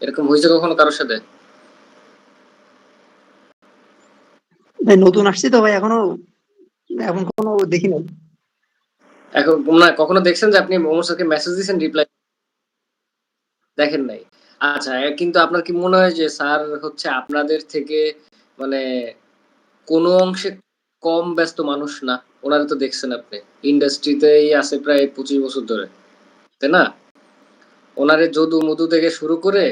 এরকম হয়েছে কখনো কারোর সাথে? ভাই নতুন আসছি তো ভাই, এখন কোনো দেখি নাই। এখন না কখনো দেখছেন যে আপনি মোহাম্মদ স্যারকে মেসেজ দিয়েছেন, রিপ্লাই দেখেন নাই? আচ্ছা, কিন্তু আপনার কি মনে হয় যে স্যার হচ্ছে আপনাদের থেকে মানে কোনো অংশে কম ব্যস্ত মানুষ না? ওনারা তো দেখছেন আপনি ইন্ডাস্ট্রিতেই আছে প্রায় 25 বছর ধরে, তাই না? ওনারে যদু মধু থেকে শুরু করে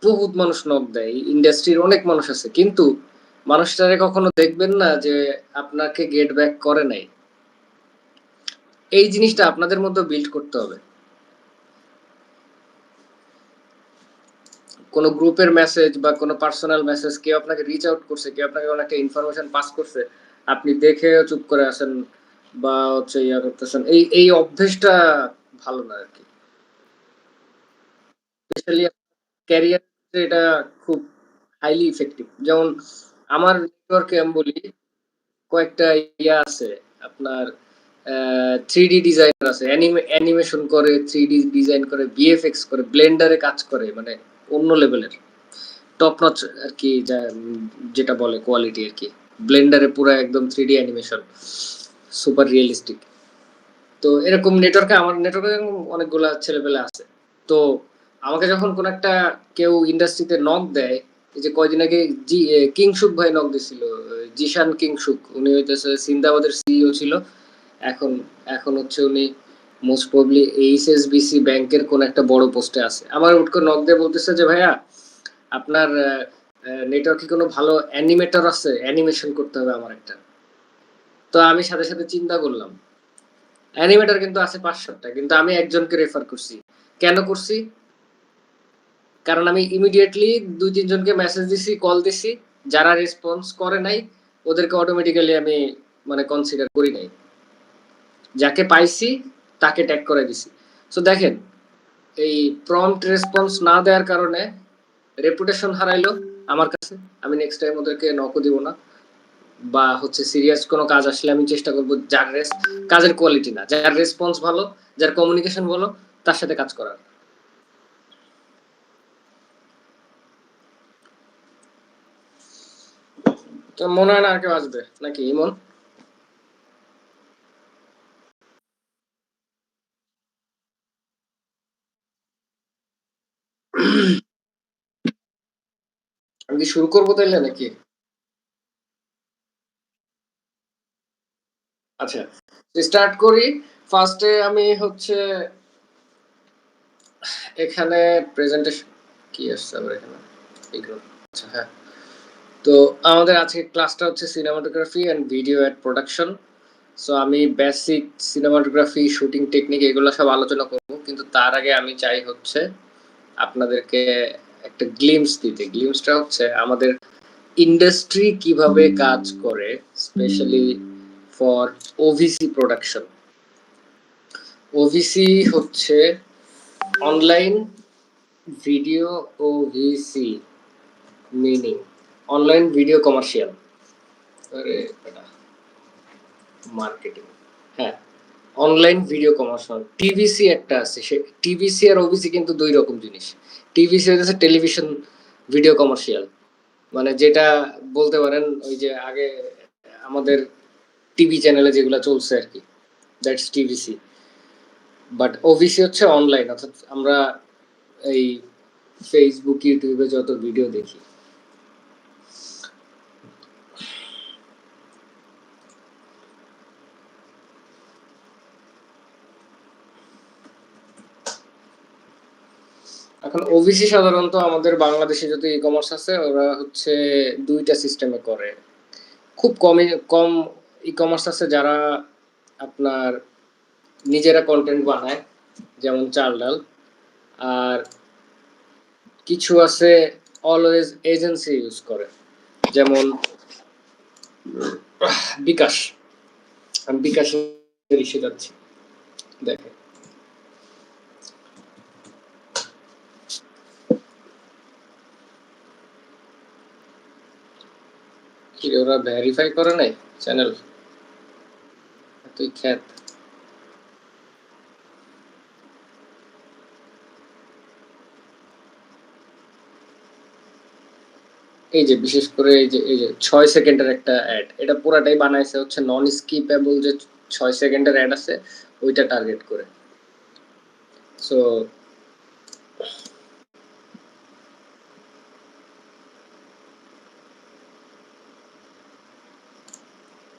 বহুত মানুষ নক দেয়, ইন্ডাস্ট্রির অনেক মানুষ আছে, কিন্তু মানুষটারে কখনো দেখবেন না যে আপনাকে গেট ব্যাক করে নাই। এই জিনিসটা আপনাদের মধ্যে বিল্ড করতে হবে। কোনো গ্রুপের মেসেজ বা কোনো পার্সোনাল মেসেজ কেউ আপনাকে রিচ আউট করছে, কেউ আপনাকে কোনো একটা ইনফরমেশন পাস করছে, আপনি দেখে চুপ করে আছেন বা হচ্ছে ইয়া করতেছেন, এই অভ্যেসটা ভালো না আর কি। স্পেশালি ক্যারিয়ার এটা খুব হাইলি ইফেক্টিভ। যেমন আমার নেটওয়ার্কে আমি বলি কয়েকটা ইয়া আছে আপনার, 3D ডিজাইনার আছে, অ্যানিমেশন করে, 3D ডিজাইন করে, ভিএফএক্স করে, ব্লেন্ডারে কাজ করে, মানে অন্য লেভেলের টপ নচ আর কি, যেটা বলে কোয়ালিটি আর কি। ব্লেন্ডারে পুরো একদম 3D অ্যানিমেশন, সুপার রিয়েলিস্টিক। তো এরকম নেটওয়ার্কে, আমার নেটওয়ার্কে অনেকগুলা ছেলেপেলে আছে। তো আমাকে যখন কোন একটা কেউ ইন্ডাস্ট্রিতে নক দেয়, এই যে কয়দিন আগে কিংসুক ভাই নক দিছিল, জিশান কিংসুক, উনি হইতেছে সিন্দাবাদের সিইও ছিল। এখন এখন হচ্ছে উনি মোস্ট প্রবলি এইচএসবিসি ব্যাংকের কোন একটা বড় পোস্টে আছে। আমার উঠ করে নক দিয়ে বলতেছে যে ভাইয়া আপনার নেটওয়ার্কে কোনো ভালো অ্যানিমেটর আছে, অ্যানিমেশন করতে হবে আমার একটা। তো আমি সাথে সাথে চিন্তা করলাম, অ্যানিমেটর কিন্তু আছে 5-7টা, কিন্তু আমি একজনকে রেফার করছি। কেন করছি? কারণ আমি ইমিডিয়েটলি 2-3 জনকে মেসেজ দিছি, কল দিছি, যারা রেসপন্স করে নাই ওদেরকে অটোমেটিক্যালি আমি মানে কনসিডার করি নাই, যাকে পাইছি তাকে ট্যাগ করে দিছি। সো দেখেন, এই প্রম্পট রেসপন্স না দেওয়ার কারণে রেপুটেশন হারাইলো আমার কাছে। আমি নেক্সট টাইম ওদেরকে নকও দিব না, বা হচ্ছে সিরিয়াস কোনো কাজ আসলে আমি চেষ্টা করব যার কাজের কোয়ালিটি না, যার রেসপন্স ভালো, যার কমিউনিকেশন ভালো, তার সাথে কাজ করার। তো মনে হয় না আর কেউ আসবে নাকি ইমন? আমি কি শুরু করবো তাইলে নাকি? আচ্ছা, স্টার্ট করি। ফার্স্টে আমি হচ্ছে এখানে প্রেজেন্টেশন কি আসছে আবার এখানে, এগুলো। আচ্ছা হ্যাঁ, তো আমাদের আজকে ক্লাসটা হচ্ছে cinematography and video ad production. So আমি বেসিক সিনেমাটোগ্রাফি, শুটিং টেকনিক এগুলো সব আলোচনা করব, কিন্তু তার আগে আমি চাই হচ্ছে আপনাদেরকে একটা গ্লিমস দিতে। গ্লিমসটা হচ্ছে আমাদের ইন্ডাস্ট্রি কিভাবে কাজ করে, specially for OVC production. OVC হচ্ছে online video, OVC meaning online video commercial, আরে মার্কেটিং, হ্যাঁ, অনলাইন ভিডিও কমার্শিয়াল। টিভিসি একটা আছে, সে টিভিসি আর ওবিসি কিন্তু দুই রকম জিনিস। টিভিসি হচ্ছে টেলিভিশন ভিডিও কমার্শিয়াল, মানে যেটা বলতে পারেন ওই যে আগে আমাদের টিভি চ্যানেলে যেগুলো চলছে আর কি, দ্যাটস টিভিসি। বাট ওভিসি হচ্ছে অনলাইন, অর্থাৎ আমরা এই ফেসবুক, ইউটিউবে যত ভিডিও দেখি। এখন ওবিসি সাধারণত আমাদের বাংলাদেশে যত ই কমার্স আছে ওরা হচ্ছে দুইটা সিস্টেমে করে। খুব কম ই কমার্স আছে যারা আপনার নিজেরা কন্টেন্ট বানায়, যেমন চাল ডাল। আর কিছু আছে অলওয়েজ এজেন্সি ইউজ করে, যেমন বিকাশ। আমি বিকাশের ইস্যু যাচ্ছি, দেখে কি ওরা ভেরিফাই করে নাই চ্যানেল, তুই খ্যাত। এই যে বিশেষ করে এই যে 6 সেকেন্ডের একটা অ্যাড, এটা পুরাটাই বানাইছে হচ্ছে নন স্কিপেবল যে 6 সেকেন্ডের অ্যাড আছে ওইটা টার্গেট করে। সো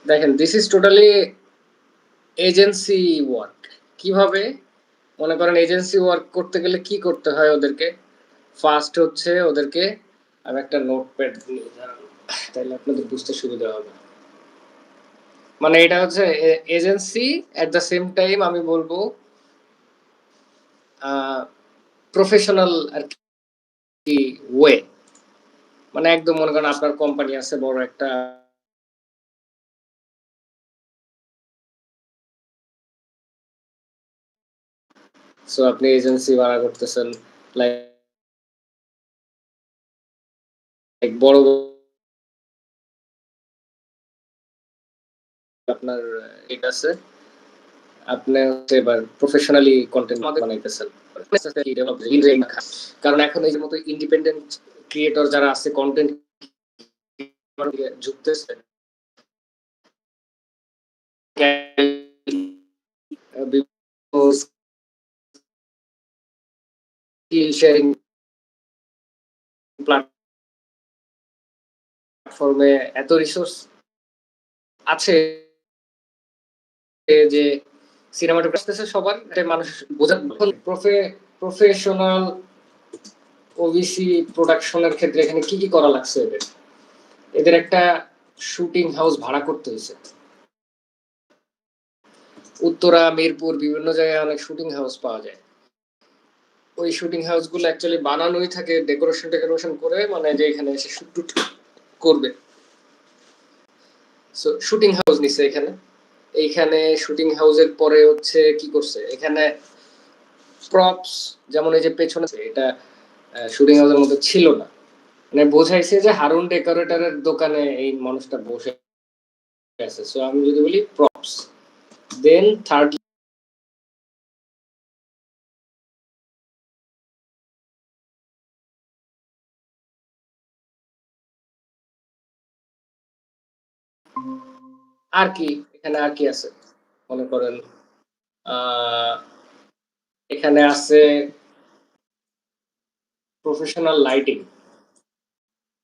দেখেন, this is totally agency work. কিভাবে? মনে করেন এজেন্সি ওয়ার্ক করতে গেলে কি করতে হয় ওদেরকে? ফার্স্ট হচ্ছে ওদেরকে, আমি একটা নোটপ্যাড নিয়ে দাঁড়ানো, তাহলে আপনাদের বুঝতে সুবিধা হবে। মানে এটা হচ্ছে agency, at the same time আমি বলবো প্রফেশনাল আর কি ওয়ে। মানে একদম মনে করেন আপনার কোম্পানি আছে বড় একটা, সো আপনি এজেন্সি ভাড়া করতেছেন, লাইক বড় আপনার এটা আছে, আপনি হচ্ছে এবার প্রফেশনালি কন্টেন্ট বানাইতেছেন। কারণ এখন এই যে মতো ইন্ডিপেন্ডেন্ট ক্রিয়েটর যারা আছে কন্টেন্ট ঝুঁকতেছে, স্কিল শেয়ারিং প্ল্যাটফর্মে এত রিসোর্স আছে যে সিনেমাটোগ্রাফার সবার মানুষ বোঝা প্রফেশনাল ওবিসি প্রোডাকশনের ক্ষেত্রে এখানে কি কি করা লাগছে এদের? এদের একটা শুটিং হাউস ভাড়া করতে হয়েছে। উত্তরা, মিরপুর বিভিন্ন জায়গায় অনেক শুটিং হাউস পাওয়া যায়। ওই শুটিং হাউস গুলো অ্যাকচুয়ালি বানানোই থাকে ডেকোরেশন করে, মানে যে এখানে এসে শুট করবে। সো শুটিং হাউস নিছে এখানে। এইখানে শুটিং হাউসের পরে হচ্ছে কি করছে, এখানে প্রপস যেমন এই যে পেছনে, এটা শুটিং হাউসের মধ্যে ছিল না। মানে বোঝাইছে যে হারুন ডেকোরেটরের দোকানে এই মানুষটা বসে আছে। সো আমি যদি বলি প্রপস, দেন থার্ড আর কি, এখানে আর কি আছে মনে করেন, এখানে আছে প্রফেশনাল লাইটিং।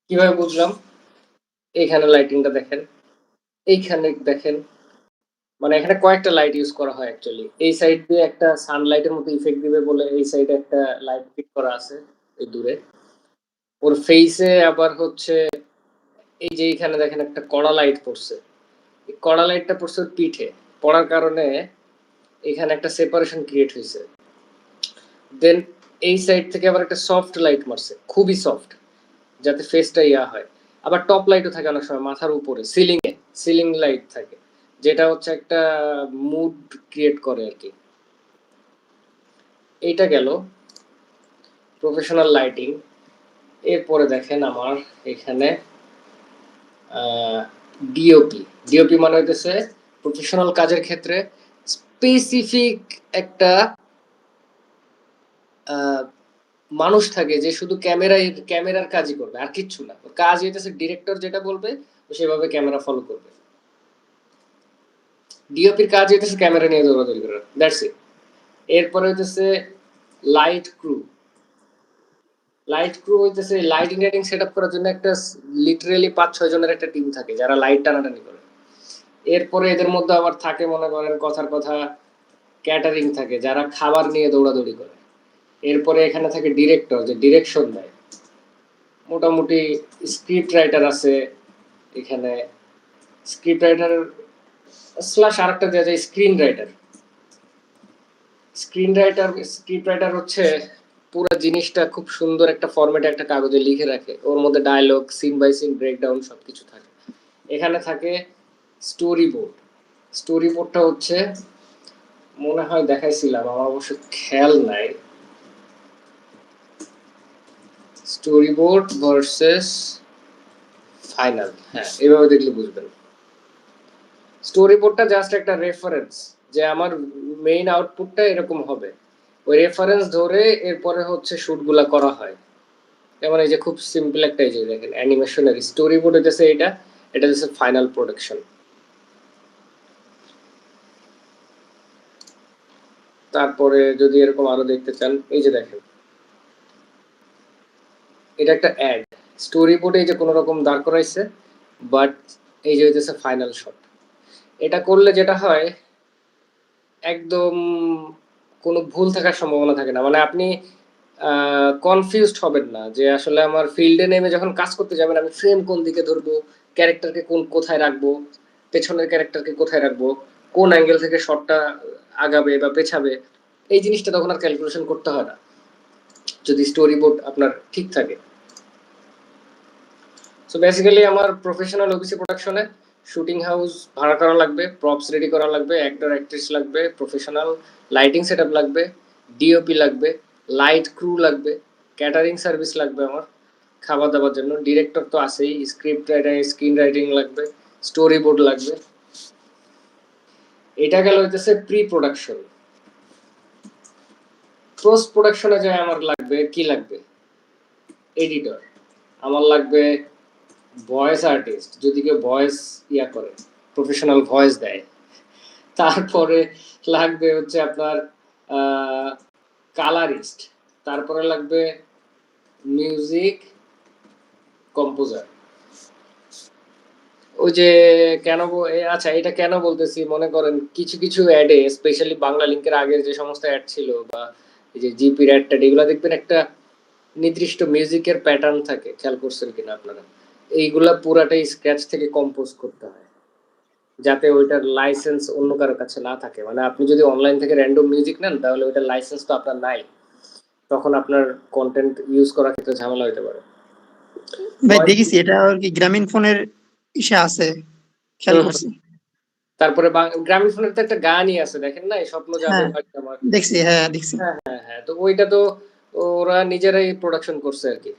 কিভাবে বুঝলাম? এখানে লাইটিংটা দেখেন, এইখানে দেখেন, মানে এখানে কয়েকটা লাইট ইউজ করা হয় অ্যাকচুয়ালি। এই সাইড দিয়ে একটা সানলাইটের মতো ইফেক্ট দিবে বলে এই সাইডে একটা লাইট ফিট করা আছে এই দূরে। ওর ফেসে আবার হচ্ছে এই যে এখানে দেখেন একটা কড়া লাইট পড়ছে, এই কড়া লাইটটা পড়ছে ওর পিঠে, পড়ার কারণে এখানে একটা সেপারেশন ক্রিয়েট হয়েছে। দেন এই সাইড থেকে আবার একটা সফট লাইট মারছে, খুবই সফট, যাতে ফেসটা ইয়া হয়। আবার টপ লাইটও থাকে অনেক সময় মাথার উপরে, সিলিং লাইট থাকে, যেটা হচ্ছে একটা মুড ক্রিয়েট করে আর কি। এইটা গেল প্রফেশনাল লাইটিং। এরপরে দেখেন আমার এখানে ডিওপি। ডিওপি মানে হইতেছে প্রফেশনাল কাজের ক্ষেত্রে স্পেসিফিক একটা মানুষ থাকে যে শুধু ক্যামেরার কাজই করবে, আর কিচ্ছু না। ওর কাজ হইতেছে ডিরেক্টর যেটা বলবে সেভাবে ক্যামেরা ফলো করবে। ডিওপির কাজ হইতেছে ক্যামেরা নিয়ে দৌড়াদৌড়ি করা, দ্যাটস ইট। এরপরে হইতেছে লাইট ক্রু। লাইট ক্রু হইতেছে লাইটিং রাইটিং সেট আপ করার জন্য একটা লিটারেলি 5-6 জনের একটা টিম থাকে যারা লাইট টানাটানি করে। এরপরে এদের মধ্যে আবার থাকে মনে করেন কথার কথা ক্যাটারিং থাকে, যারা খাবার নিয়ে দৌড়াদৌড়ি করে। এরপরে এখানে থাকে ডিরেক্টর, যে ডিরেকশন দেয়। মোটামুটি স্ক্রিপ্ট রাইটার আছে এখানে, স্ক্রিপ্ট রাইটার স্ল্যাশ আরেকটা দেওয়া যায় স্ক্রিন রাইটার। স্ক্রিপ্ট রাইটার হচ্ছে পুরো জিনিসটা খুব সুন্দর একটা ফরম্যাটে একটা কাগজে লিখে রাখে, ওর মধ্যে dialogue, scene by scene breakdown সবকিছু থাকে। এখানে থাকে স্টোরি বোর্ড। স্টোরি বোর্ডটা হচ্ছে মনে হয় দেখাইছিলাম, আমার অবশ্য খেয়াল নাই। স্টোরি বোর্ড ভার্সেস ফাইনাল, হ্যাঁ এভাবে দেখলে বুঝবেন। স্টোরি বোর্ডটা জাস্ট একটা রেফারেন্স, যে আমার মেইন আউটপুটটা এরকম হবে, ওই রেফারেন্স ধরে এরপরে হচ্ছে শুটগুলা করা হয়। যেমন এই যে খুব সিম্পল একটা এই যে দেখেন অ্যানিমেশনের স্টোরি বোর্ড হইতেছে এটা হচ্ছে ফাইনাল প্রোডাকশন। তারপরে যদি এরকম আরো দেখতে চান এই যে দেখেন এটা একটা অ্যাড, স্টোরি বোর্ডে এই যে কোনো রকম দাঁড় করাইছে, বাট এই যে হইতেছে ফাইনাল শট। এটা করলে যেটা হয় একদম কোনো ভুল থাকার সম্ভাবনা থাকে না, মানে আপনি কনফিউজড হবেন না যে আসলে আমার ফিল্ডে নেমে যখন কাজ করতে যাবেন আমি ফ্রেম কোন দিকে ধরবো, ক্যারেক্টারকে কোথায় রাখবো, পেছনের ক্যারেক্টারকে কোথায় রাখবো, কোন অ্যাঙ্গেল থেকে শটটা আগাবে বা পেছাবে, এই জিনিসটা তখন আর ক্যালকুলেশন করতে হয় না যদি স্টোরি বোর্ড আপনার ঠিক থাকে। সো বেসিক্যালি আমার প্রফেশনাল ওবিসি প্রোডাকশনে শুটিং হাউস ভাড়া করা লাগবে, প্রপস রেডি করা লাগবে, অ্যাক্টর অ্যাক্ট্রেস লাগবে, প্রফেশনাল লাইটিং সেট আপ লাগবে, ডিওপি লাগবে, লাইট ক্রু লাগবে, ক্যাটারিং সার্ভিস লাগবে আমার খাবার দাবার জন্য, ডিরেক্টর তো আছেই, স্ক্রিপ্ট রাইটিং স্ক্রিন রাইটিং লাগবে, স্টোরি বোর্ড লাগবে। এটা গেল হইতেছে প্রি প্রোডাকশন। পোস্ট প্রোডাকশনে যায় আমার লাগবে কি লাগবে, এডিটর, আমার লাগবে ভয়েস আর্টিস্ট যদি কেউ ভয়েস ইয়া করে প্রফেশনাল ভয়েস দেয়, তারপরে লাগবে হচ্ছে আপনার কালারিস্ট, তারপরে লাগবে মিউজিক কম্পোজার। ওই যে আচ্ছা এটা কেন বলতেছি, মনে করেন কিছু কিছু অ্যাডে স্পেশালি বাংলা লিঙ্কের আগের যে সমস্ত অ্যাড ছিল বা এই যে জিপির অ্যাড ট্যাড এগুলো দেখবেন একটা নির্দিষ্ট মিউজিকের প্যাটার্ন থাকে, খেয়াল করছেন কিনা আপনারা, এইগুলা পুরাটাই স্ক্র্যাচ থেকে কম্পোজ করতে হয় যাতে ওইটার লাইসেন্স অন্য কারোর কাছে না থাকে। মানে আপনি যদি অনলাইন থেকে র্যান্ডম মিউজিক নেন তাহলে ওইটার লাইসেন্স তো আপনার নাই, তখন আপনার কন্টেন্ট ইউজ করার ক্ষেত্রে ঝামেলা হতে পারে। ভাই দেখিছি এটা আর কি গ্রামীণ ফোনের ইসে আছে, খেয়াল করছি। তারপরে গ্রামীণ ফোনের তো একটা গানই আছে দেখেন না, স্বপ্ন যাবে হ্যাঁ বাড়ি আমার। দেখছি, হ্যাঁ দেখছি। হ্যাঁ হ্যাঁ হ্যাঁ, তো ওইটা তো ওরা নিজেরাই প্রোডাকশন করছে আর কি।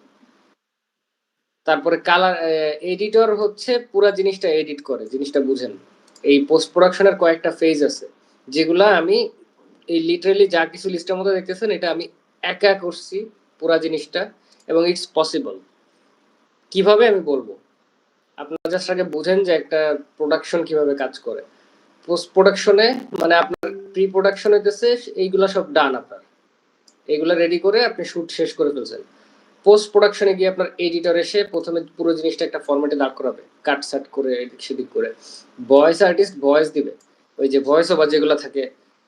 তারপরে কালার এডিটর হচ্ছে পুরা জিনিসটা এডিট করে, জিনিসটা বুঝেন। এই পোস্ট প্রোডাকশনের কয়েকটা ফেজ আছে যেগুলা আমি এই লিটারেলি যা কিছু লিস্টের মধ্যে দেখতেছেন এটা আমি একা করছি পুরা জিনিসটা, এবং ইটস পসিবল। কিভাবে আমি বলবো, আপনারা জাস্ট আগে বুঝেন যে একটা প্রোডাকশন কিভাবে কাজ করে। পোস্ট প্রোডাকশনে মানে আপনার প্রি প্রোডাকশন হইতেছে এইগুলা সব ডান, আপনার এগুলা রেডি করে আপনি শুট শেষ করে ফেলছেন। পোস্ট প্রোডাকশনে গিয়ে আপনার এডিটর এসে প্রথমে পুরো জিনিসটা একটা ফরম্যাটে দাঁড় করাবে, কাট সাট করে এদিক সেদিক করে। ভয়েস আর্টিস্ট ভয়েস দিবে, ওই যে ভয়েস ওভার যেগুলো থাকে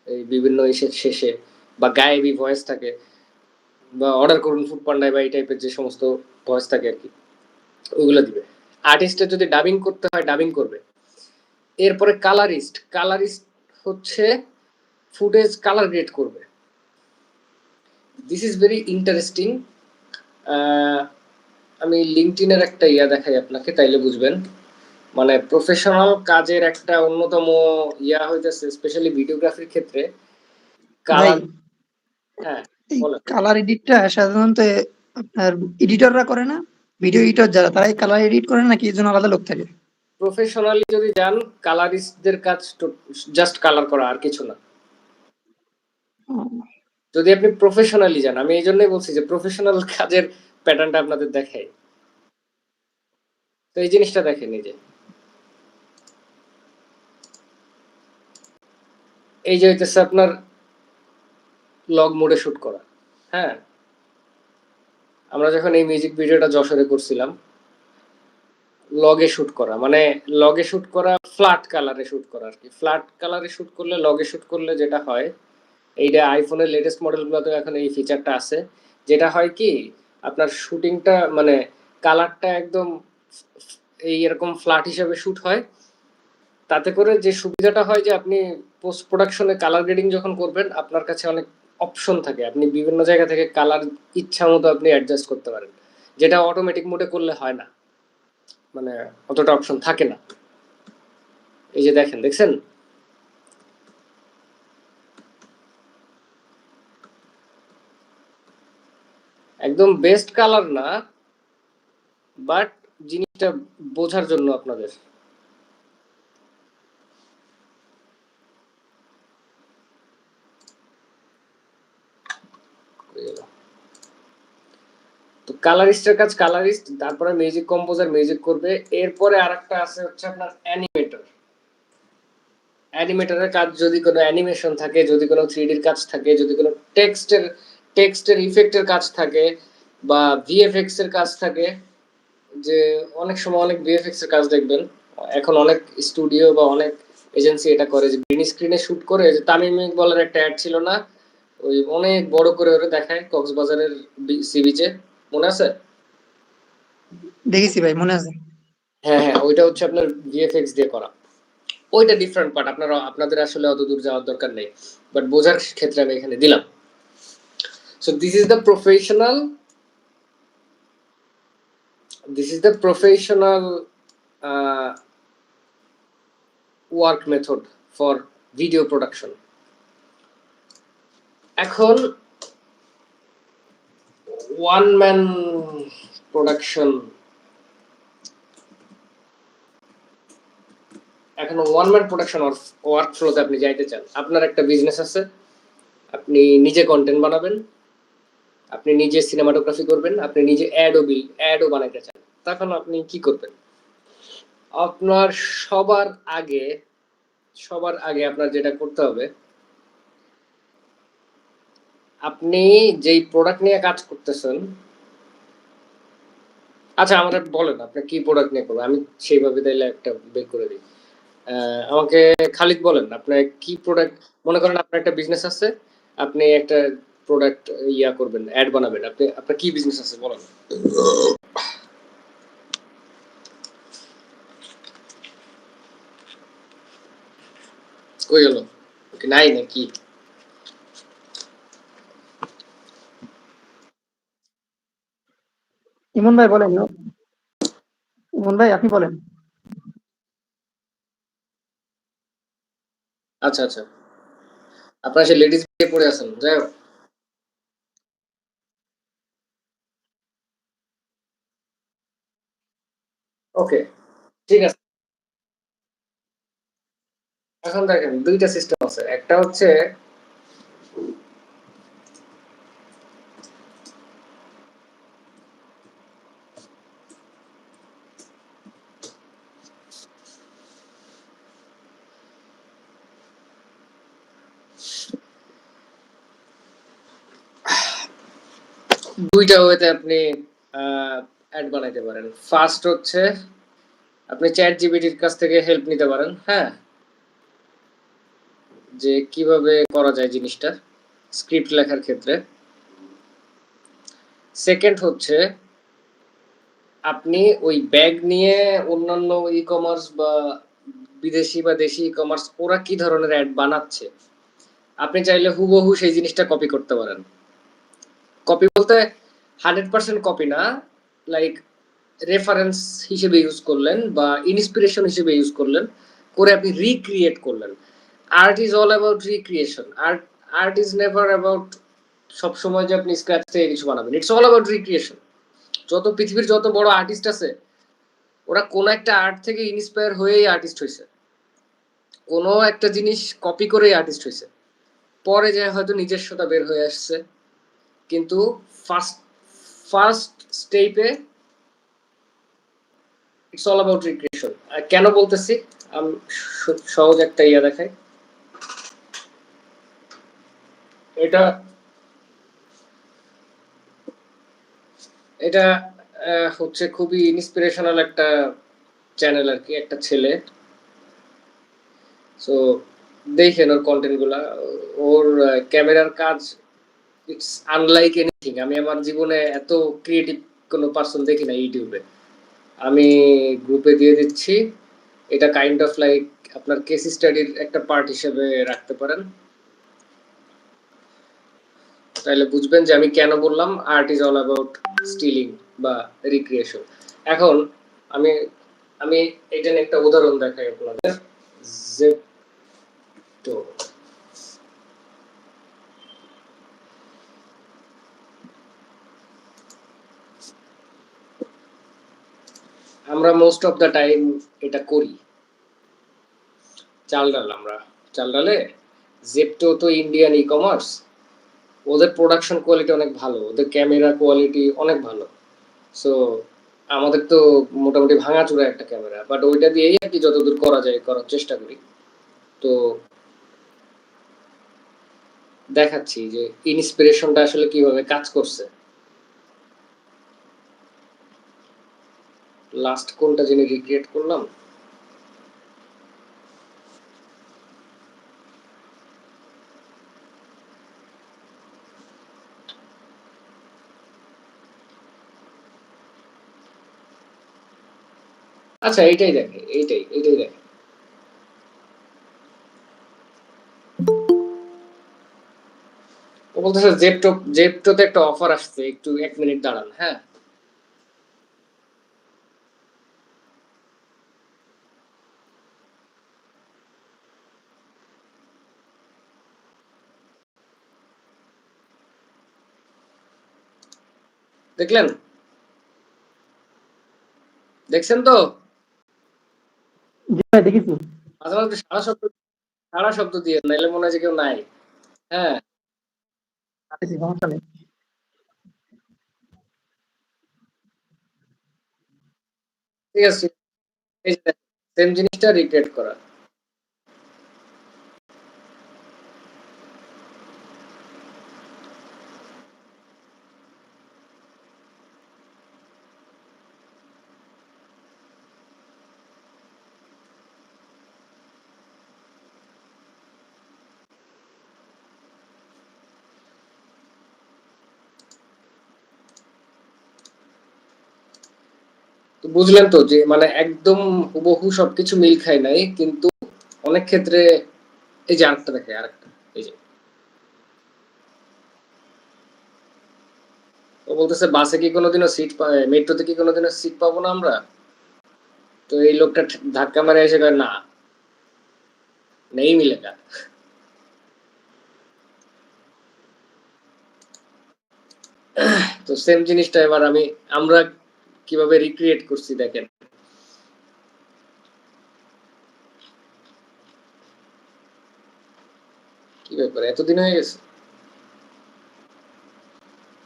এই বিভিন্ন ইসের শেষে, বা গায়েবী ভয়েস থাকে, বা অর্ডার করুন ফুড পান্ডায় বা এই টাইপের যে সমস্ত ভয়েস থাকে আর কি, ওইগুলো দিবে। আর্টিস্টের যদি ডাবিং করতে হয় ডাবিং করবে। এরপরে কালারিস্ট হচ্ছে ফুটেজ কালার গ্রেড করবে। This is very interesting. আমি লিঙ্কডইনের একটা ইয়া দেখাই আপনাকে তাইলে বুঝবেন। মানে প্রফেশনাল কাজের একটা অন্যতম ইয়া হইতেছে স্পেশালি ভিডিওগ্রাফির ক্ষেত্রে ভাই কালার। হ্যাঁ এই বলেন। কালার এডিটটা সাধারণত আপনার এডিটররা করে না? ভিডিও এডিটর যারা তারাই কালার এডিট করে, নাকি এর জন্য আলাদা লোক থাকে? প্রফেশনালি যদি যান কালারিস্টদের কাজ জাস্ট কালার করা আর কিছু না। ও, যদি আপনি প্রফেশনালি যান, আমি এই জন্যই বলছি যে প্রফেশনাল কাজের প্যাটার্নটা আপনাদের দেখাই। তো এই জিনিসটা দেখেন, এই যে এই যে হইতেছে আপনার লগ মোডে শুট করা। হ্যাঁ, আমরা যখন এই মিউজিক ভিডিওটা যশোরে করছিলাম লগে শুট করা, মানে লগে শুট করা ফ্ল্যাট কালারে শুট করা আর কি। ফ্ল্যাট কালারে শুট করলে লগে শুট করলে যেটা হয়, এইটা আইফোনের লেটেস্ট মডেলগুলোতে এখন এই ফিচারটা আছে, যেটা হয় কি আপনার শুটিংটা মানে কালারটা একদম এই এরকম ফ্ল্যাট হিসাবে শুট হয়। তাতে করে যে সুবিধাটা হয় যে আপনি পোস্ট প্রোডাকশনে কালার গ্রেডিং যখন করবেন আপনার কাছে অনেক অপশন থাকে, আপনি বিভিন্ন জায়গা থেকে কালার ইচ্ছা মতো আপনি অ্যাডজাস্ট করতে পারেন, যেটা অটোমেটিক মোডে করলে হয় না, মানে অতটা অপশন থাকে না। এই যে দেখছেন একদম বেস্ট কালার না, বাট জিনিসটা বোঝার জন্য আপনাদের। তো কালারিস্টের কাজ কালারিস্ট, তারপরে মিউজিক কম্পোজার মিউজিক করবে, এরপরে আরেকটা আছে হচ্ছে আপনার অ্যানিমেটর। অ্যানিমেটরের কাজ যদি কোনো অ্যানিমেশন থাকে, যদি কোনো 3D কাজ থাকে, যদি কোনো টেক্সটের ইফেক্টের কাজ থাকে, বা ভিএফএক্স এর কাজ থাকে, যে অনেক সময় অনেক ভিএফএক্স এর কাজ দেখবেন এখন অনেক স্টুডিও বা অনেক এজেন্সি এটা করে, যে গ্রিন স্ক্রিনে শুট করে, যে তামিম ইকবালের একটা অ্যাড ছিল না, ওই অনেক বড় করে ওরে দেখায় কক্সবাজারের সি বিচে, মনে আছে? দেখেছি ভাই, মনে আছে। হ্যাঁ হ্যাঁ, ওইটা হচ্ছে আপনার ভিএফএক্স দিয়ে করা। ওইটা ডিফারেন্ট পার্ট, আপনাদের আসলে অত দূর যাওয়ার দরকার নেই, বাট বোঝার ক্ষেত্রে আমি এখানে দিলাম। So this is the professional work method for video production. এখন ওয়ান ম্যান প্রোডাকশন, এখন ওয়ান ম্যান প্রোডাকশন ওয়ার্ক ফ্লোতে আপনি যাইতে চান, আপনার একটা বিজনেস আছে, আপনি নিজে কন্টেন্ট বানাবেন, আপনি নিজে সিনেমাটোগ্রাফি করবেন, আপনি নিজে অ্যাডও বানাইতে চান, তখন আপনি কি করবেন? আপনার সবার আগে আপনার যেটা করতে হবে, আপনি যেই প্রোডাক্ট নিয়ে কাজ করতেছেন, আচ্ছা আমাদের বলেন আপনি কি প্রোডাক্ট নিয়ে করবেন, আমি সেইভাবে তাইলে একটা বের করে দিই। আমাকে খালিদ বলেন আপনার কি প্রোডাক্ট, মনে করেন আপনার একটা বিজনেস আছে, আপনি একটা প্রোডাক্ট করবেন, অ্যাড বানাবেন, আপনার কি বিজনেস আছে বলেন। কই গেল, নাই নাকি? ইমন ভাই বলেন, ইমন ভাই আপনি বলেন। আচ্ছা আচ্ছা, আপনার সে লেডিস পড়ে আছেন, যাই হোক। ওকে, ঠিক আছে। এখন দেখেন দুইটা সিস্টেম আছে, একটা হচ্ছে দুইটা ওয়েতে আপনি অ্যাড বানাইতে পারেন। ফার্স্ট হচ্ছে আপনি চ্যাট জিপিটির কাছ থেকে হেল্প নিতে পারেন, হ্যাঁ, যে কিভাবে করা যায় জিনিসটা স্ক্রিপ্ট লেখার ক্ষেত্রে। সেকেন্ড হচ্ছে আপনি ওই ব্যাগ নিয়ে অন্যান্য ই কমার্স বা বিদেশি বা দেশি ই কমার্স ওরা কি ধরনের অ্যাড বানাচ্ছে, আপনি চাইলে হুবহু সেই জিনিসটা কপি করতে পারেন। কপি বলতে 100% কপি না, লাইক রেফারেন্স হিসেবে ইউজ করলেন বা ইন্সপিরেশন হিসেবে ইউজ করলেন, করে আপনি রিক্রিয়েট করলেন। Art is all about recreation. Art is never about সবসময় যে আপনি স্ক্র্যাচ থেকে কিছু বানাবেন, ইটস অল অ্যাবাউট রিক্রিয়েশন। পৃথিবীর যত বড় আর্টিস্ট আছে, ওরা কোনো একটা আর্ট থেকে ইন্সপায়ার হয়েই আর্টিস্ট হয়েছে, কোনো একটা জিনিস কপি করেই আর্টিস্ট হয়েছে, পরে যায় হয়তো নিজস্বতা বের হয়ে আসছে, কিন্তু ফার্স্ট ফার্স্ট স্টেপে ইটস অল অ্যাবাউট রিক্রিয়েশন। কেন বলতেছি, আমি সহজ একটা দেখাই। এটা এটা হচ্ছে খুবই ইন্সপিরেশনাল একটা চ্যানেল আর কি, একটা ছেলে। সো দেখেন ওর কন্টেন্ট গুলা, ওর ক্যামেরার কাজ ইটস আনলাইক এনিথিং। আমি আমার জীবনে এত ক্রিয়েটিভ কোনো পার্সন দেখি না ইউটিউবে। আমি গ্রুপে দিয়ে দিচ্ছি, এটা কাইন্ড অফ লাইক আপনার কেস স্টাডির একটা পার্ট হিসেবে রাখতে পারেন, তাহলে বুঝবেন যে আমি কেন বললাম art is all about stealing বা রিক্রিয়েশন। এখন আমি আমি এটা নিয়ে একটা উদাহরণ দেখাই আপনাদের। জেপ্টো, আমরা মোস্ট অফ দ্য টাইম এটা করি, চাল ডাল, আমরা চাল ডালে জেপ্টো তো ইন্ডিয়ান ই কমার্স, ওদের প্রোডাকশন কোয়ালিটি অনেক ভালো, ওদের ক্যামেরা কোয়ালিটি অনেক ভালো। সো আমাদের তো মোটামুটি ভাঙাচোরা একটা ক্যামেরা, বাট ওইটা দিয়েই আর কি যতদূর করা যায় করার চেষ্টা করি। তো দেখাচ্ছি যে ইন্সপিরেশনটা আসলে কিভাবে কাজ করছে। লাস্ট কোনটা যিনি রিক্রিয়েট করলাম, আচ্ছা এইটাই দেখে, এইটাই দেখে। ও বলতেছে জেপটোতে একটা অফার আসছে, একটু 1 মিনিট দাঁড়ান। হ্যাঁ, দেখলেন? দেখছেন তো? জি ভাই দেখেছি। মাঝে মাঝে সারা শব্দ দিয়ে, নাইলে মনে হয় যে কেউ নাই। হ্যাঁ, দেখেছি, সমস্যা নেই। ঠিক আছে। এই যে সেম জিনিসটা রিক্রিয়েট করা। তো বুঝলেন তো যে মানে একদম হুবহু সবকিছু মিল খায় নাই, কিন্তু অনেক ক্ষেত্রে এই যে আরেকটা দেখে, আরেকটা এই যে ও বলতেছে বাসে কি কোনোদিনও সিট মেট্রোতে কি কোনোদিনও সিট পাবো না আমরা? তো এই লোকটা ধাক্কা মারে এসে কয় না, নেই মিলেগা। তো সেম জিনিসটা এবার আমরা কিভাবে রিক্রিয়েট করছি দেখেন। কি ব্যাপার, এতদিন হয়ে গেছে?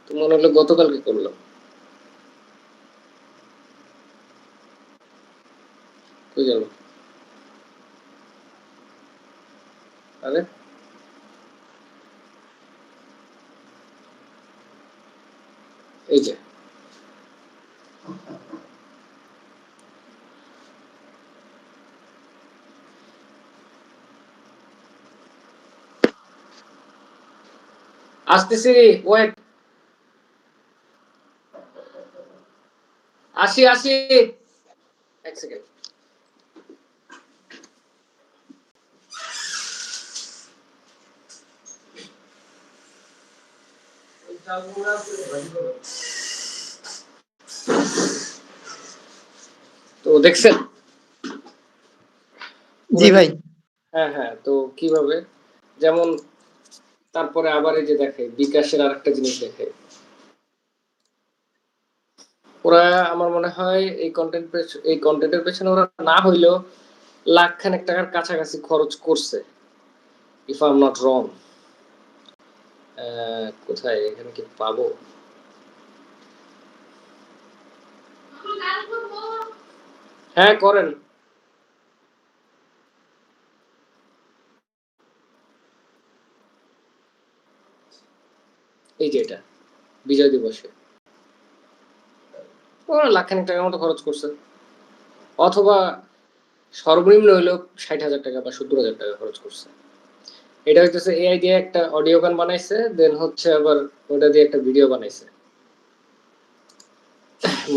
তো মনে হলো গতকালকে করলাম। কই গেল? আরে এই যে আসতেছি, ওয়েট, আসি আসি, 1 সেকেন্ড। তো দেখছেন জি ওরা কি? ভাই। হ্যাঁ হ্যাঁ, তো কিভাবে, যেমন তারপরে আবার এই যে দেখে বিকাশের আরেকটা জিনিস দেখে। ওরা আমার মনে হয় এই কন্টেন্টের পেছনে ওরা না হইলেও লাখ খানেক টাকার কাছাকাছি খরচ করছে, if I am not wrong. কোথায় এখানে কি পাবো? হ্যাঁ করেন। এই যে এটা বিজয় দিবসে ওরা লাখ খানেক টাকার মতো খরচ করছে, অথবা সর্বনিম্ন হইলেও 60,000 টাকা বা 70,000 টাকা খরচ করছে। এটা হইতেছে এআই দিয়ে একটা অডিও গান বানাইছে, দেন হচ্ছে আবার ওটা দিয়ে একটা ভিডিও বানাইছে।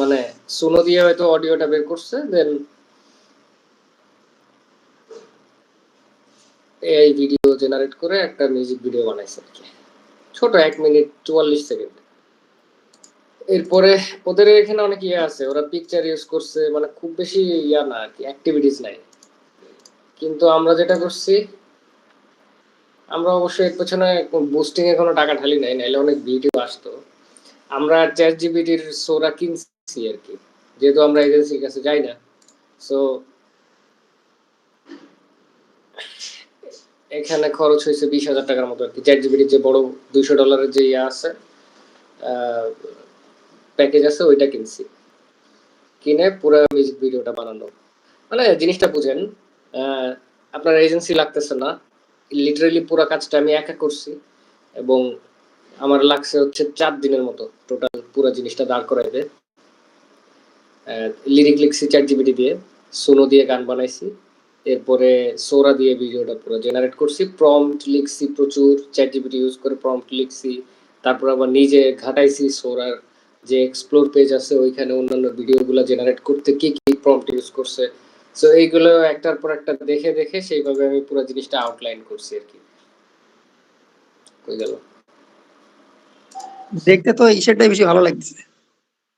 মানে সুনো দিয়ে হয়তো অডিওটা বের করছে, দেন এআই ভিডিও জেনারেট করে একটা মিউজিক ভিডিও বানাইছে আর কি। ছোট 1 মিনিট 44 সেকেন্ড। এরপরে ওদের এখানে অনেক ইয়ে আছে, ওরা পিকচার ইউজ করছে, মানে খুব বেশি ইয়া না আর কি, অ্যাক্টিভিটিস নাই। কিন্তু আমরা যেটা করছি, আমরা অবশ্যই এর পেছনে বুস্টিং এ কোনো টাকা ঢালি নাই, নাইলে অনেক ভিডিও আসতো। আমরা চ্যাট জিপিটির সোরা কিনছি আর কি, যেহেতু আমরা এজেন্সির কাছে যাই না। সো এখানে খরচ হয়েছে $20,000 মতো আর কি। চ্যাট জিপিটির যে বড় $200 যে ইয়া আছে, প্যাকেজ আছে, ওইটা কিনছি। কিনে পুরো মিউজিক ভিডিওটা বানানো। মানে জিনিসটা বুঝেন, আপনার এজেন্সি লাগতেছে না, লিটারেলি পুরো কাজটা আমি একা করছি এবং আমার লাগছে হচ্ছে 4 দিনের মতো টোটাল পুরো জিনিসটা দাঁড় করাইতে। লিরিক লিখছি চ্যাট জিপিটি দিয়ে, সোনো দিয়ে গান বানাইছি, এরপরে সোরা দিয়ে ভিডিওটা পুরো জেনারেট করছি, প্রম্পট লিখছি প্রচুর, চ্যাট জিপিটি ইউজ করে প্রম্পট লিখছি, তারপর আবার নিজে ঘাটাইছি সোরার যে এক্সপ্লোর পেজ আছে ওইখানে অন্যান্য ভিডিওগুলো জেনারেট করতে কি কি প্রম্পট ইউজ করছে। সো এইগুলো একটার পর একটা দেখে দেখে সেইভাবে আমি পুরো জিনিসটা আউটলাইন করছি আর কি। কই গেল দেখতে তো ইসেরটাই বেশি ভালো লাগতেছে,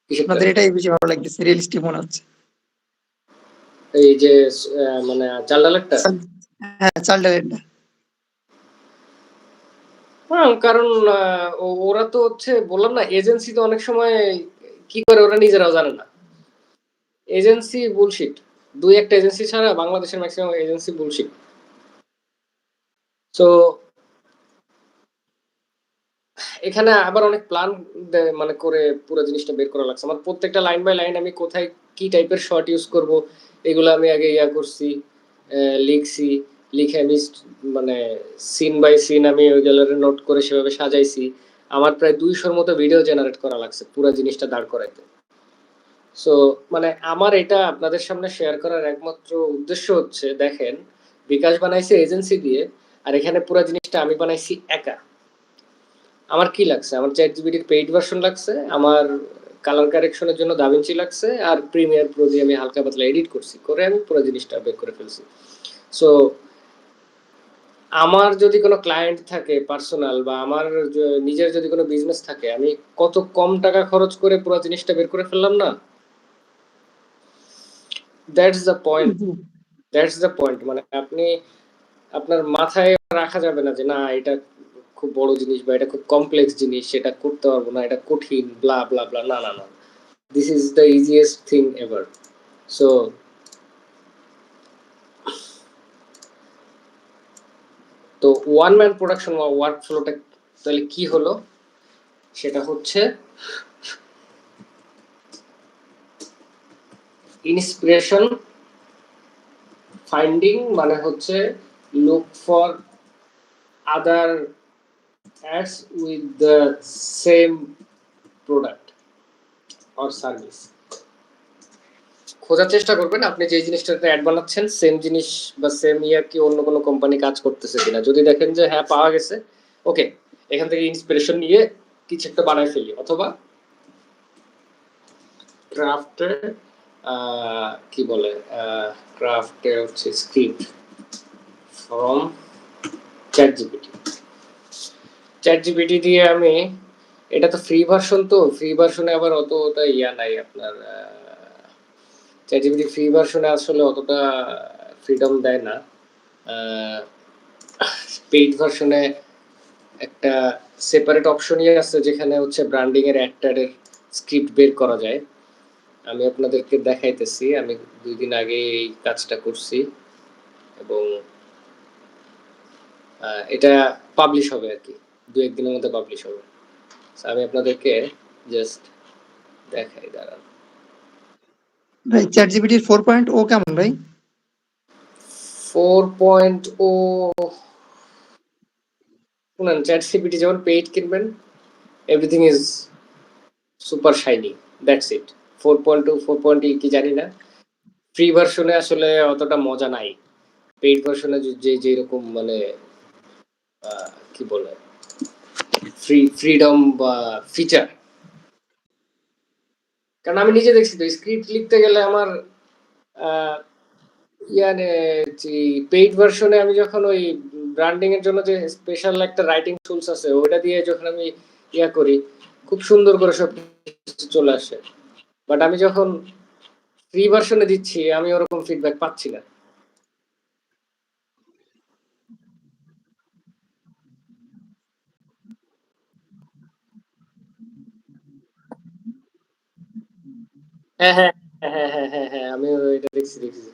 কিসেরটা? আপনাদের এটাই বেশি ভালো লাগতেছে, রিয়েলিস্টিক মনে হচ্ছে। এই যে মানে চাল ডালেরটা। হ্যাঁ, চাল ডালেরটা। হ্যাঁ, কারণ ওরা তো হচ্ছে বললাম না, এজেন্সি তো অনেক সময় কি করে ওরা নিজেরাও জানে না। এজেন্সি বুলশিট, দুই একটা এজেন্সি ছাড়া বাংলাদেশের ম্যাক্সিমাম এজেন্সি বুলশিট। সো এখানে আবার অনেক প্ল্যান মানে করে পুরো জিনিসটা বের করা লাগছে। আমার প্রত্যেকটা লাইন বাই লাইন আমি কোথায় কি টাইপের শর্ট ইউজ করব এগুলো আমি আগে ইয়া করছি, লিখছি, লিখে আমি মানে সিন বাই সিন আমি ওই গ্যালারি নোট করে সেভাবে সাজাইছি। আমার প্রায় 200-র মতো ভিডিও জেনারেট করা লাগছে পুরো জিনিসটা দাঁড় করাইতে। সো মানে আমার এটা আপনাদের সামনে শেয়ার করার একমাত্র উদ্দেশ্য হচ্ছে, দেখেন, বিকাশ বানাইছে এজেন্সি দিয়ে, আর এখানে পুরো জিনিসটা আমি বানাইছি একা। আমার কি লাগছে, আমার চ্যাট জিপিটির পেইড ভার্সন লাগছে, আমার কালার কারেকশনের জন্য দাভিঞ্চি লাগছে, আর প্রিমিয়ার প্রো দিয়ে আমি হালকা পাতলা এডিট করছি, করে আমি পুরো জিনিসটা বের করে ফেলছি। সো আমার যদি কোনো ক্লায়েন্ট থাকে পার্সোনাল, বা আমার নিজের যদি কোনো বিজনেস থাকে, আমি কত কম টাকা খরচ করে পুরো জিনিসটা বের করে ফেললাম না। That's the point, that's the point. মানে আপনি আপনার মাথায় রাখা যাবে না যে না এটা খুব বড় জিনিস বা এটা খুব কমপ্লেক্স জিনিস, সেটা করতে পারবো না, এটা কঠিন, ব্লা ব্লা ব্লা। না না না, this is the easiest thing ever. So তো ওয়ান ম্যান প্রোডাকশন বা ওয়ার্ক ফ্লোটা তাহলে কি হলো, সেটা হচ্ছে ইন্সপিরেশন ফাইন্ডিং, মানে হচ্ছে look for other ads with the same product or service. খোঁজার চেষ্টা করবেন আপনি যে জিনিসটাতে অ্যাড বানাচ্ছেন সেম জিনিস বা সেম ইয়ার কি অন্য কোনো কোম্পানি কাজ করতেছে কিনা। যদি দেখেন যে হ্যাঁ পাওয়া গেছে, ওকে, এখান থেকে ইন্সপিরেশন নিয়ে কিছু একটা বানায় ফেলি। অথবা ক্রাফটে কি বলে, ক্রাফটে হচ্ছে script from chat GPT. Chat GPT দিয়ে আমি, এটা তো ফ্রি ভার্সন, তো ফ্রি ভার্সনে আবার অতটা ইয়া নাই আপনার, চ্যাট জিপিটি ফ্রি ভার্সনে আসলে অতটা ফ্রিডম দেয় না। পেইড ভার্সনে একটা সেপারেট অপশনই আছে যেখানে হচ্ছে ব্র্যান্ডিং এর অ্যাডের স্ক্রিপ্ট বের করা যায়। আমি আপনাদেরকে দেখাইতেছি, আমি 2 দিন আগে এই কাজটা করছি এবং এটা পাবলিশ হবে আর কি, 2-1 দিনের মধ্যে পাবলিশ হবে। আমি আপনাদেরকে জাস্ট দেখাই, দাঁড়ান। ভাই চ্যাট জিপিটির 4.0 কেমন ভাই? 4.0 শুনেন, চ্যাট জিপিটি যখন পেইড কিনবেন everything is super shiny, that's it. 4.2 4.0 কি জানি না, ফ্রি ভার্সনে আসলে অতটা মজা নাই। পেইড ভার্সনে যে যেরকম মানে কি বলে ফ্রিডম বা ফিচার, কারণ আমি নিজে দেখছি তো স্ক্রিপ্ট লিখতে গেলে আমার ইয়ানে পেইড ভার্সনে আমি যখন ওই ব্র্যান্ডিং এর জন্য যে স্পেশাল একটা রাইটিং টুলস আছে ওটা দিয়ে যখন আমি ইয়া করি, খুব সুন্দর করে সব কিছু চলে আসে। বাট আমি যখন ফ্রি ভার্সনে দিচ্ছি আমি ওরকম ফিডব্যাক পাচ্ছি না। হ্যাঁ হ্যাঁ হ্যাঁ হ্যাঁ হ্যাঁ হ্যাঁ, আমি এটা দেখছি দেখছি,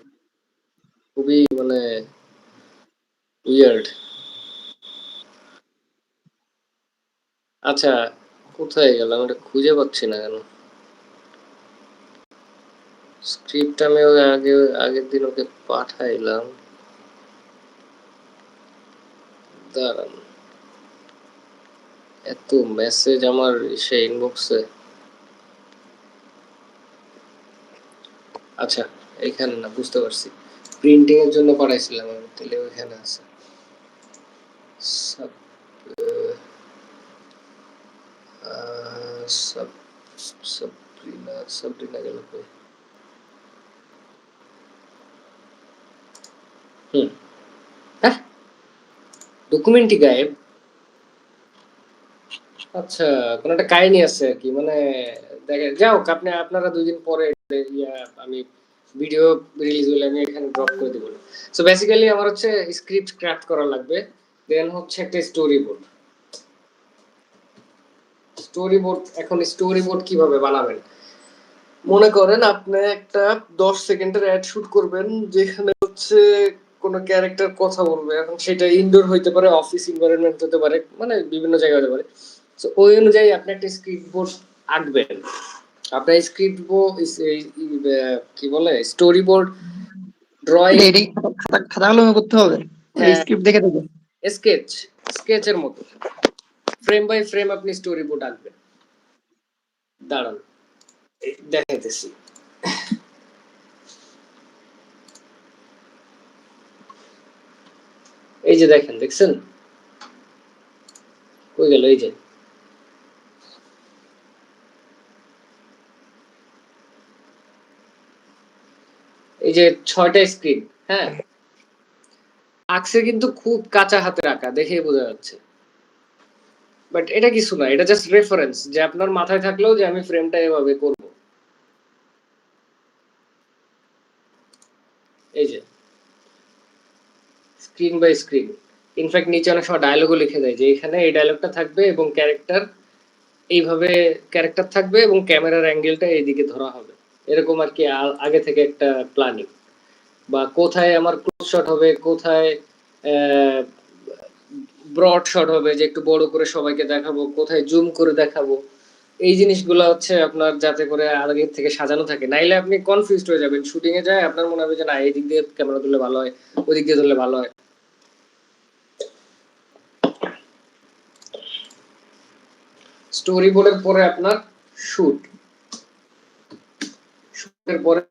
খুবই মানে উইয়ার্ড। আচ্ছা, কোথায় গেলাম? এটা খুঁজে পাচ্ছি না কেন? স্ক্রিপ্ট আমি আগের দিন ওকে পাঠাইলাম। দাঁড়ান, এত মেসেজ আমার সে ইনবক্সে। আচ্ছা, এইখানে না, বুঝতে পারছি। প্রিন্টিং এর জন্য পাঠাইছিলাম আমি, তাহলে ওইখানে আছে। সাব সাব সাবরিনা গেল কই? হ্যাঁ, ডকুমেন্টই গায়েব। আচ্ছা, কোনো একটা কাহিনী আছে আর কি, মানে দেখেন, যাই হোক, আপনারা 2 দিন পরে আমি ভিডিও রিলিজ হলে আমি এখানে ড্রপ করে দেবো। সো বেসিক্যালি আমার হচ্ছে স্ক্রিপ্ট ক্রাফট করা লাগবে, দেন হচ্ছে একটা স্টোরি বোর্ড। এখন স্টোরি বোর্ড কিভাবে বানাবেন? মনে করেন আপনি একটা 10 সেকেন্ডের অ্যাড শুট করবেন, যেখানে হচ্ছে কোনো ক্যারেক্টার কথা বলবে। এখন সেটা ইনডোর হইতে পারে, অফিস এনভায়রনমেন্ট হতে পারে, মানে বিভিন্ন জায়গায় হতে পারে। তো ওই অনুযায়ী আপনি একটা স্ক্রিপ্ট বোর্ড আঁকবেন। আপনার স্ক্রিপ্ট বোর্ড কি বলে, স্টোরি বোর্ড ড্রয়িং, এডি খাতা কলমে করতে হবে, স্ক্রিপ্ট দেখে দেখে। স্কেচের মতো ফ্রেম বাই ফ্রেম আপনি স্টোরি বোর্ড আঁকবেন। দাঁড়ান, দেখাইতেছি। এই যে দেখেন, দেখছেন? কই গেল? এই যে এই যে 6টা স্ক্রিন, হ্যাঁ, আঁকছে কিন্তু খুব কাঁচা হাতে আঁকা, দেখেই বোঝা যাচ্ছে। বাট এটা কিছু না, এটা জাস্ট রেফারেন্স, যে আপনার মাথায় থাকলেও যে আমি ফ্রেমটা এভাবে করব। এই যে স্ক্রিন বাই স্ক্রিন। ইনফ্যাক্ট নিচে অনেক সময় ডায়লগও লিখে দেয় যে এখানে এই ডায়লগটা থাকবে এবং এইভাবে ক্যারেক্টার থাকবে এবং ক্যামেরার অ্যাঙ্গেলটা এইদিকে ধরা হবে, এরকম আর কি আগে থেকে একটা প্ল্যানিং। বা কোথায় আমার ক্লোজ শট হবে, কোথায় ব্রড শট হবে, যে একটু বড় করে সবাইকে দেখাবো, কোথায় জুম করে দেখাবো। এই জিনিসগুলো হচ্ছে আপনার যাতে করে আগে থেকে সাজানো থাকে, নাইলে আপনি কনফিউজড হয়ে যাবেন। শুটিং এ যায় আপনার মনে হবে যে না, এই দিক দিয়ে ক্যামেরা ধরলে ভালো হয়, ওই দিক দিয়ে ধরলে ভালো হয়। স্টোরি বোর্ডের পরে আপনার শুটের পরে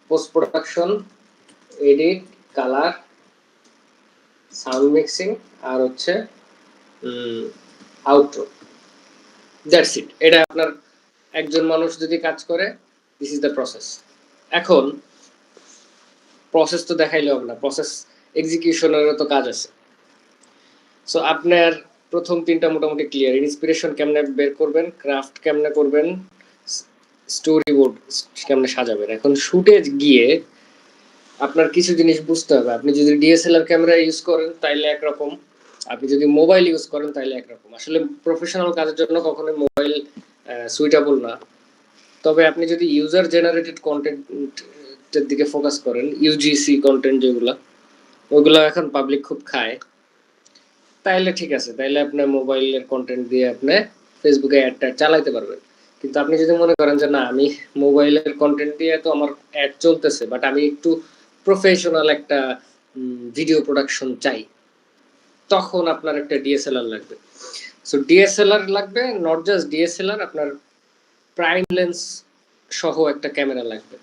post production, edit, colour, sound mixing, আর হচ্ছে আউটরো। That's it. এটা আপনার একজন মানুষ যদি কাজ করে, দিস ইজ দ্য প্রসেস। এখন প্রসেস তো দেখাইলে হবে না, প্রসেস এক্সিকিউশনেরও তো কাজ আছে। সো আপনার প্রথম 3টা মোটামুটি ক্লিয়ার। ইন্সপিরেশন কেমনে বের করবেন, ক্রাফট কেমনে করবেন, স্টোরি বোর্ড কেমনে সাজাবেন। এখন শুটে গিয়ে আপনার কিছু জিনিস বুঝতে হবে। আপনি যদি ডিএসএলআর ক্যামেরা ইউজ করেন তাইলে একরকম, আপনি যদি মোবাইল ইউজ করেন তাইলে একরকম। আসলে প্রফেশনাল কাজের জন্য কখনোই মোবাইল সুইটেবল না। তবে আপনি যদি ইউজার জেনারেটেড কন্টেন্টের দিকে ফোকাস করেন, ইউজিসি কন্টেন্ট যেগুলো, ওইগুলো এখন পাবলিক খুব খায়, তাইলে ঠিক আছে, তাইলে আপনার মোবাইলের কন্টেন্ট দিয়ে আপনি ফেসবুকে অ্যাডটা চালাইতে পারবেন। কিন্তু আপনি যদি মনে করেন যে না, আমি মোবাইলের কন্টেন্ট দিয়ে তো আমার অ্যাড চলতেছে, বাট আমি একটু প্রফেশনাল একটা ভিডিও প্রোডাকশন চাই, তখন আপনার একটা ডিএসএলআর লাগবে। সো ডিএসএলআর লাগবে, নট জাস্ট ডিএসএলআর, আপনার প্রাইম লেন্স সহ একটা ক্যামেরা লাগবে।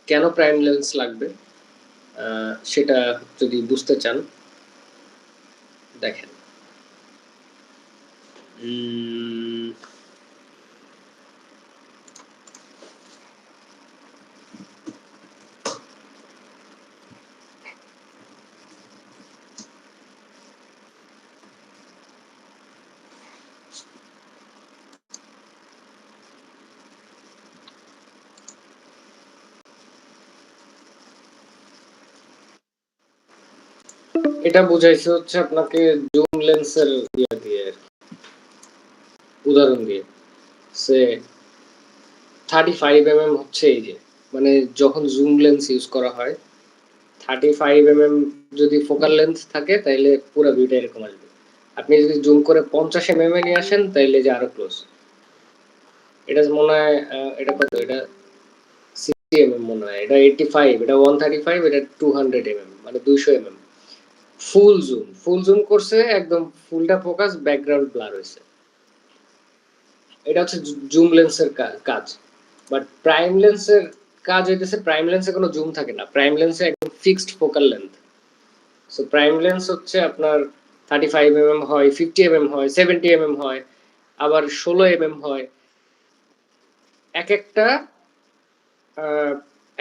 কেন প্রাইম লেন্স লাগবে সেটা যদি বুঝতে চান, দেখেন। এটা বুঝাইছে হচ্ছে আপনাকে জুম লেন্সের দিয়ে উদাহরণ দিয়ে। সে 35mm হচ্ছে এই যে, মানে যখন জুম লেন্স ইউজ করা হয় 35mm যদি ফোকাল লেন্স থাকে তাইলে পুরো ভিউটা এরকম আসবে। আপনি যদি জুম করে 50 mm এ নিয়ে আসেন তাইলে যে আরো ক্লোজ। এটা মনে হয় এটা কত, এটা 60 mm মনে হয়, এটা 85, এটা 135, এটা 200 mm, মানে 200 mm। ফুল জুম করছে একদম, ফুলটা ফোকাস, ব্যাকগ্রাউন্ড ব্লার হয়েছে। এটা হচ্ছে জুম লেন্সের কাজ। বাট প্রাইম লেন্সের কাজ হইতেছে, প্রাইম লেন্সে কোনো জুম থাকে না, প্রাইম লেন্সে একদম fixed focal length. So prime lens হচ্ছে আপনার 35 mm হয়, 50 mm হয়, 70 mm হয়, আবার 16 mm হয়। এক একটা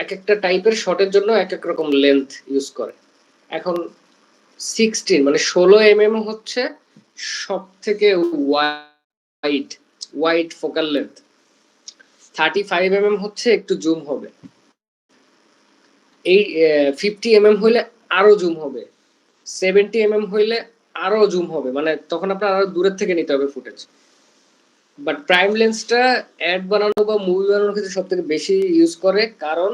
এক একটা টাইপের শটের জন্য এক এক রকম লেন্থ ইউজ করে। এখন 16 মানে 16 mm হচ্ছে সব থেকে ওয়াইড ফোকাল লেন্থ। 35 mm হচ্ছে একটু জুম হবে, এই 50 mm হইলে আরো জুম হবে, 70 mm হইলে আরো জুম হবে, মানে তখন আপনার আরো দূরের থেকে নিতে হবে ফুটেজ। বাট প্রাইম লেন্সটা অ্যাড বানানো বা মুভি বানানোর ক্ষেত্রে সব থেকে বেশি ইউজ করে, কারণ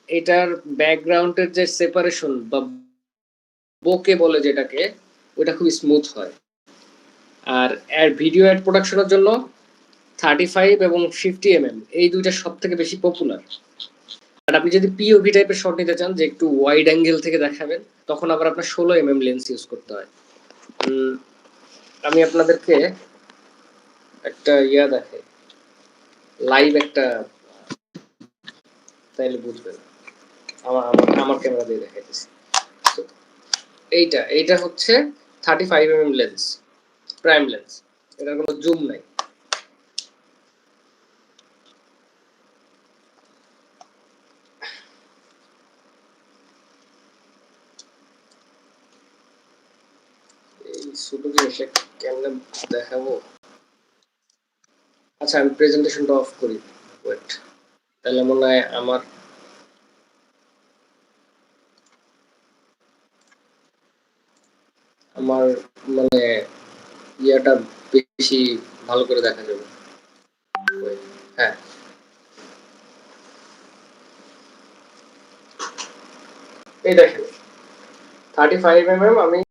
এটার ব্যাকগ্রাউন্ডের যে সেপারেশন বা বোকে বলে যেটাকে, ওটা খুব স্মুথ হয়। আর ভিডিও অ্যাড প্রোডাকশনের জন্য 35 এবং 50 mm এই দুইটা সব থেকে বেশি পপুলার। আর আপনি যদি পিওভি টাইপের শট নিতে চান, যে একটু ওয়াইড অ্যাঙ্গেল থেকে দেখাবেন, তখন আবার আপনার 16 mm লেন্স ইউজ করতে হয়। আমি আপনাদেরকে একটা দেখাই, লাইভ একটা, তাইলে বুঝবেন। আমার ক্যামেরা দিয়ে দেখাইতেছি। এইটা হচ্ছে 35 mm লেন্স, প্রাইম লেন্স, এটার কোনো জুম নাই। এই ছোট জিনিসে কেমনে দেখাবো? আচ্ছা, আমি প্রেজেন্টেশনটা অফ করি, ওয়েট, তাহলে মনে হয় আমার মানে ইয়াটা বেশি ভালো করে দেখা যাবে। হ্যাঁ, এই দেখেন 35 mm আমি